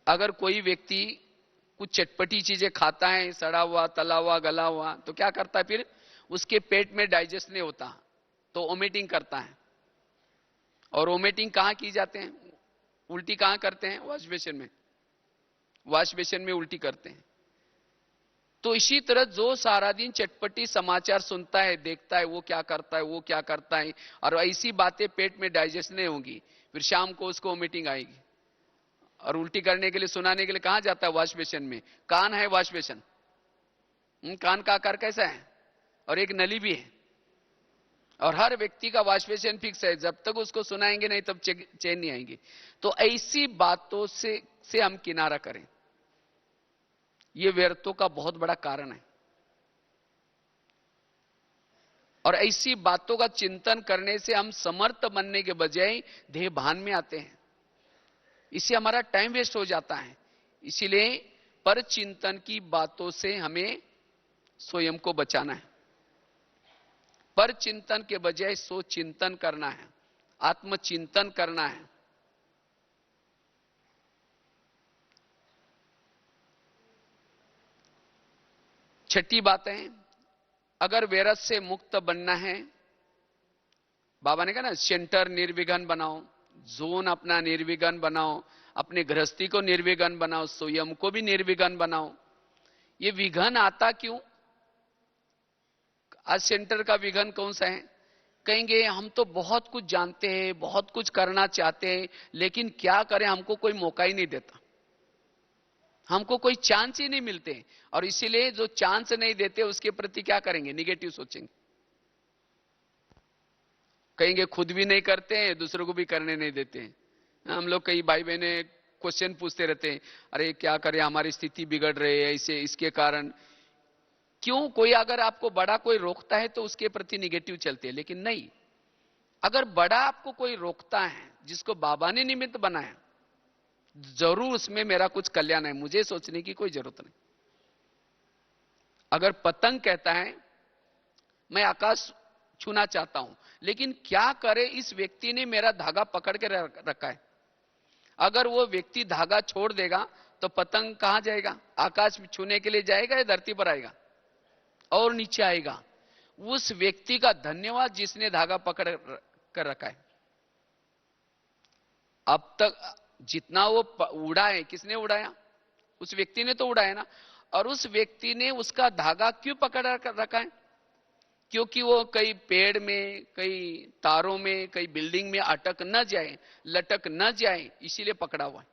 अगर कोई व्यक्ति कुछ चटपटी चीजें खाता है, सड़ा हुआ, तला हुआ, गला हुआ, तो क्या करता है? फिर उसके पेट में डाइजेस्ट नहीं होता, तो वोमिटिंग करता है। और वोमिटिंग कहां की जाते हैं? उल्टी कहां करते हैं? वॉश बेसिन में। वॉश बेसिन में उल्टी करते हैं। तो इसी तरह जो सारा दिन चटपटी समाचार सुनता है, देखता है, वो क्या करता है, वो क्या करता है, और ऐसी बातें पेट में डाइजेस्ट नहीं होंगी, फिर शाम को उसको वोमिटिंग आएगी, और उल्टी करने के लिए, सुनाने के लिए कहां जाता है? वॉश बेसिन में। कान है वॉश बेसिन, कान का आकार कैसा है? और एक नली भी है, और हर व्यक्ति का वॉश बेसिन फिक्स है, जब तक उसको सुनाएंगे नहीं तब चैन नहीं आएंगी। तो ऐसी बातों से हम किनारा करें, यह व्यर्थों का बहुत बड़ा कारण है। और ऐसी बातों का चिंतन करने से हम समर्थ बनने के बजाय देह भान में आते हैं, इससे हमारा टाइम वेस्ट हो जाता है। इसीलिए पर चिंतन की बातों से हमें स्वयं को बचाना है। पर चिंतन के बजाय सो चिंतन करना है, आत्मचिंतन करना है। छठी बात है, अगर वैरस से मुक्त बनना है, बाबा ने कहा ना, सेंटर निर्विघ्न बनाओ, जोन अपना निर्विघ्न बनाओ, अपने गृहस्थी को निर्विघ्न बनाओ, स्वयं को भी निर्विघ्न बनाओ। ये विघ्न आता क्यों? आज सेंटर का विघ्न कौन सा है? कहेंगे हम तो बहुत कुछ जानते हैं, बहुत कुछ करना चाहते हैं, लेकिन क्या करें, हमको कोई मौका ही नहीं देता, हमको कोई चांस ही नहीं मिलते, और इसीलिए जो चांस नहीं देते उसके प्रति क्या करेंगे? निगेटिव सोचेंगे। कहेंगे खुद भी नहीं करते हैं, दूसरों को भी करने नहीं देते हैं। हम लोग कई भाई बहने क्वेश्चन पूछते रहते हैं, अरे क्या करें, हमारी स्थिति बिगड़ रही है ऐसे, इसके कारण। क्यों? कोई अगर आपको बड़ा कोई रोकता है तो उसके प्रति निगेटिव चलते हैं, लेकिन नहीं, अगर बड़ा आपको कोई रोकता है, जिसको बाबा ने निमित्त बनाया, जरूर उसमें मेरा कुछ कल्याण है, मुझे सोचने की कोई जरूरत नहीं। अगर पतंग कहता है मैं आकाश छूना चाहता हूं, लेकिन क्या करे, इस व्यक्ति ने मेरा धागा पकड़ के रखा है, अगर वो व्यक्ति धागा छोड़ देगा तो पतंग कहां जाएगा? आकाश छूने के लिए जाएगा या धरती पर आएगा और नीचे आएगा? उस व्यक्ति का धन्यवाद जिसने धागा पकड़ कर रखा है। अब तक जितना वो उड़ा है, किसने उड़ाया? उस व्यक्ति ने तो उड़ाया ना। और उस व्यक्ति ने उसका धागा क्यों पकड़ रखा है? क्योंकि वो कई पेड़ में, कई तारों में, कई बिल्डिंग में अटक न जाए, लटक न जाए, इसीलिए पकड़ा हुआ है।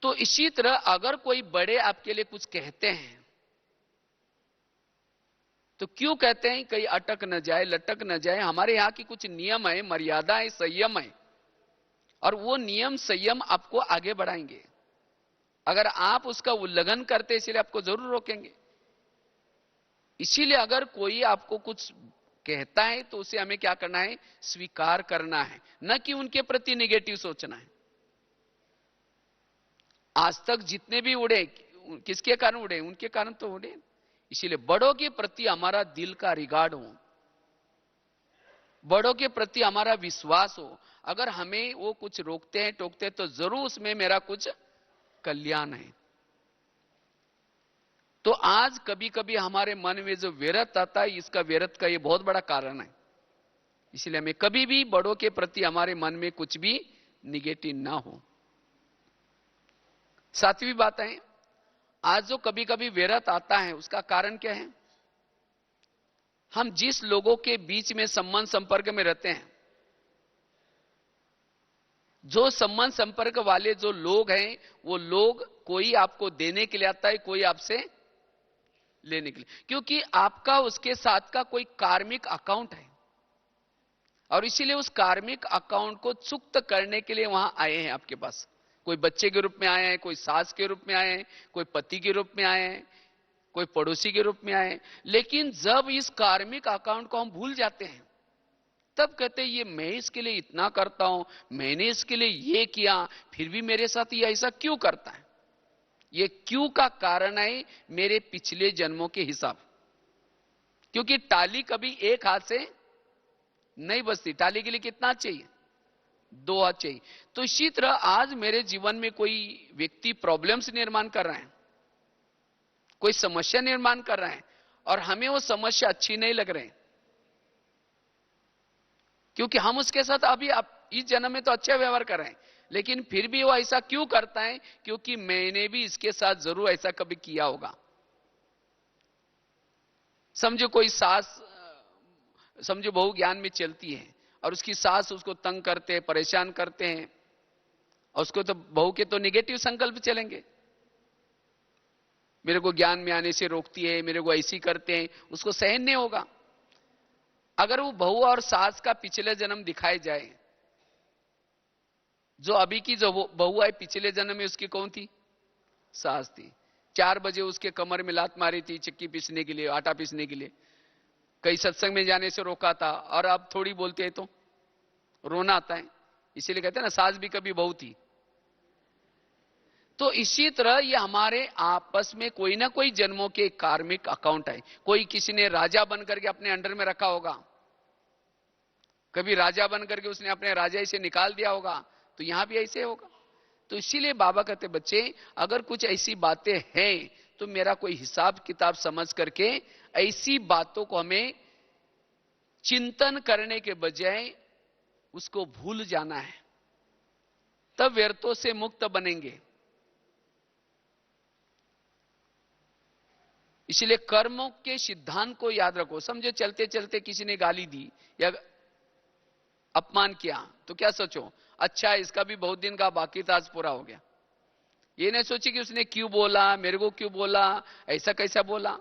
तो इसी तरह अगर कोई बड़े आपके लिए कुछ कहते हैं तो क्यों कहते हैं? कहीं अटक न जाए, लटक न जाए। हमारे यहां की कुछ नियम है, मर्यादा है, संयम है, और वो नियम संयम आपको आगे बढ़ाएंगे। अगर आप उसका उल्लंघन करते, इसलिए आपको जरूर रोकेंगे। इसीलिए अगर कोई आपको कुछ कहता है तो उसे हमें क्या करना है? स्वीकार करना है, न कि उनके प्रति नेगेटिव सोचना है। आज तक जितने भी उड़े, किसके कारण उड़े? उनके कारण तो उड़े। इसीलिए बड़ों के प्रति हमारा दिल का रिगार्ड हो, बड़ों के प्रति हमारा विश्वास हो। अगर हमें वो कुछ रोकते हैं, टोकते हैं, तो जरूर उसमें मेरा कुछ कल्याण है। तो आज कभी कभी हमारे मन में जो व्यर्थ आता है, इसका व्यर्थ का ये बहुत बड़ा कारण है। इसलिए हमें कभी भी बड़ों के प्रति हमारे मन में कुछ भी निगेटिव ना हो। सातवीं बात है, आज जो कभी कभी व्यर्थ आता है, उसका कारण क्या है? हम जिस लोगों के बीच में संबंध संपर्क में रहते हैं, जो संबंध संपर्क वाले जो लोग हैं, वो लोग कोई आपको देने के लिए आता है, कोई आपसे लेने के लिए, क्योंकि आपका उसके साथ का कोई कार्मिक अकाउंट है, और इसीलिए उस कार्मिक अकाउंट को चुक्त करने के लिए वहां आए हैं आपके पास। कोई बच्चे के रूप में आए हैं, कोई सास के रूप में आए हैं, कोई पति के रूप में आए हैं, कोई पड़ोसी के रूप में आए हैं। लेकिन जब इस कार्मिक अकाउंट को हम भूल जाते हैं, तब कहते हैं ये मैं इसके लिए इतना करता हूं, मैंने इसके लिए ये किया, फिर भी मेरे साथ ये ऐसा क्यों करता है? ये क्यों का कारण है मेरे पिछले जन्मों के हिसाब। क्योंकि टाली कभी एक हाथ से नहीं बजती, टाली के लिए कितना चाहिए? दो हाथ चाहिए। तो इसी तरह आज मेरे जीवन में कोई व्यक्ति प्रॉब्लम्स निर्माण कर रहा है, कोई समस्या निर्माण कर रहा है, और हमें वो समस्या अच्छी नहीं लग रही, क्योंकि हम उसके साथ अभी इस जन्म में तो अच्छा व्यवहार कर रहे हैं, लेकिन फिर भी वो ऐसा क्यों करता है? क्योंकि मैंने भी इसके साथ जरूर ऐसा कभी किया होगा। समझो कोई सास, समझो बहू ज्ञान में चलती है और उसकी सास उसको तंग करते हैं, परेशान करते हैं, और उसको तो बहू के तो निगेटिव संकल्प चलेंगे, मेरे को ज्ञान में आने से रोकती है, मेरे को ऐसी करते हैं, उसको सहन नहीं होगा। अगर वो बहू और सास का पिछले जन्म दिखाए जाए, जो अभी की जो बहू है पिछले जन्म में उसकी कौन थी? सास थी। 4 बजे उसके कमर में लात मारी थी चक्की पीसने के लिए, आटा पीसने के लिए, कई सत्संग में जाने से रोका था, और अब थोड़ी बोलते हैं तो रोना आता है। इसीलिए कहते हैं ना, सास भी कभी बहू थी। तो इसी तरह ये हमारे आपस में कोई ना कोई जन्मों के कार्मिक अकाउंट है। कोई किसी ने राजा बनकर के अपने अंडर में रखा होगा, कभी राजा बनकर के उसने अपने राजा से निकाल दिया होगा, तो यहां भी ऐसे होगा। तो इसीलिए बाबा कहते, बच्चे अगर कुछ ऐसी बातें हैं तो मेरा कोई हिसाब किताब समझ करके ऐसी बातों को हमें चिंतन करने के बजाय उसको भूल जाना है, तब व्यर्थों से मुक्त बनेंगे। इसलिए कर्मों के सिद्धांत को याद रखो। समझो चलते चलते किसी ने गाली दी या अपमान किया, तो क्या सोचो, अच्छा इसका भी बहुत दिन का बाकी था, आज पूरा हो गया। ये नहीं सोची कि उसने क्यों बोला, मेरे को क्यों बोला, ऐसा कैसा बोला।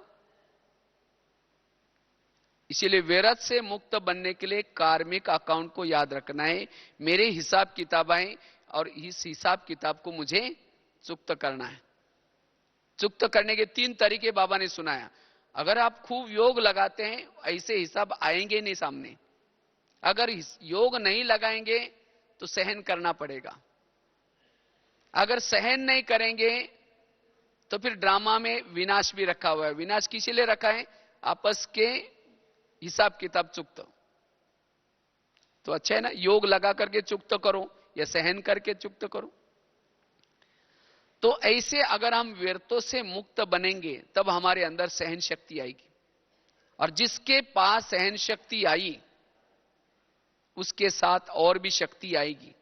इसीलिए व्यर्थ से मुक्त बनने के लिए कार्मिक अकाउंट को याद रखना है। मेरे हिसाब किताब आए और इस हिसाब किताब को मुझे चुक्त करना है। चुक्त करने के 3 तरीके बाबा ने सुनाया। अगर आप खूब योग लगाते हैं, ऐसे हिसाब आएंगे नहीं सामने। अगर योग नहीं लगाएंगे तो सहन करना पड़ेगा। अगर सहन नहीं करेंगे तो फिर ड्रामा में विनाश भी रखा हुआ है। विनाश किस लिए रखा है? आपस के हिसाब किताब चुक्त। तो अच्छा है ना, योग लगा करके चुक्त करो या सहन करके चुक्त करो। तो ऐसे अगर हम व्यर्थों से मुक्त बनेंगे तब हमारे अंदर सहन शक्ति आएगी, और जिसके पास सहन शक्ति आई उसके साथ और भी शक्ति आएगी।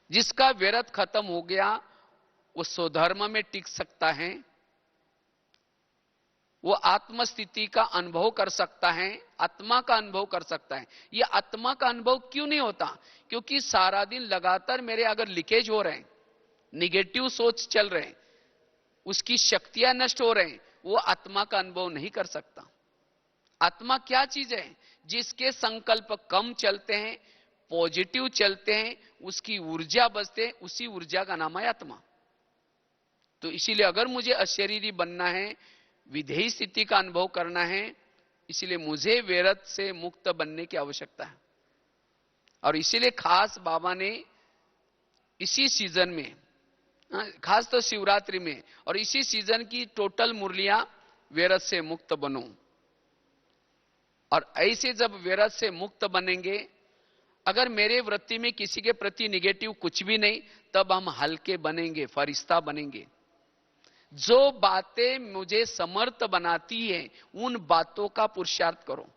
जिसका व्यर्थ खत्म हो गया वो स्वधर्म में टिक सकता है, वो आत्म स्थिति का अनुभव कर सकता है, आत्मा का अनुभव कर सकता है। ये आत्मा का अनुभव क्यों नहीं होता? क्योंकि सारा दिन लगातार मेरे अगर लीकेज हो रहे हैं, निगेटिव सोच चल रहे हैं, उसकी शक्तियां नष्ट हो रहे हैं, वो आत्मा का अनुभव नहीं कर सकता। आत्मा क्या चीज है? जिसके संकल्प कम चलते हैं, पॉजिटिव चलते हैं, उसकी ऊर्जा बचते हैं, उसी ऊर्जा का नाम है आत्मा। तो इसीलिए अगर मुझे अशरीरी बनना है, विधेयी स्थिति का अनुभव करना है, इसलिए मुझे व्यर्थ से मुक्त बनने की आवश्यकता है। और इसीलिए खास बाबा ने इसी सीजन में, खास तो शिवरात्रि में और इसी सीजन की टोटल मुरलियां व्यर्थ से मुक्त बनो। और ऐसे जब व्यर्थ से मुक्त बनेंगे, अगर मेरे वृत्ति में किसी के प्रति निगेटिव कुछ भी नहीं, तब हम हल्के बनेंगे, फरिश्ता बनेंगे। जो बातें मुझे समर्थ बनाती हैं उन बातों का पुरुषार्थ करो।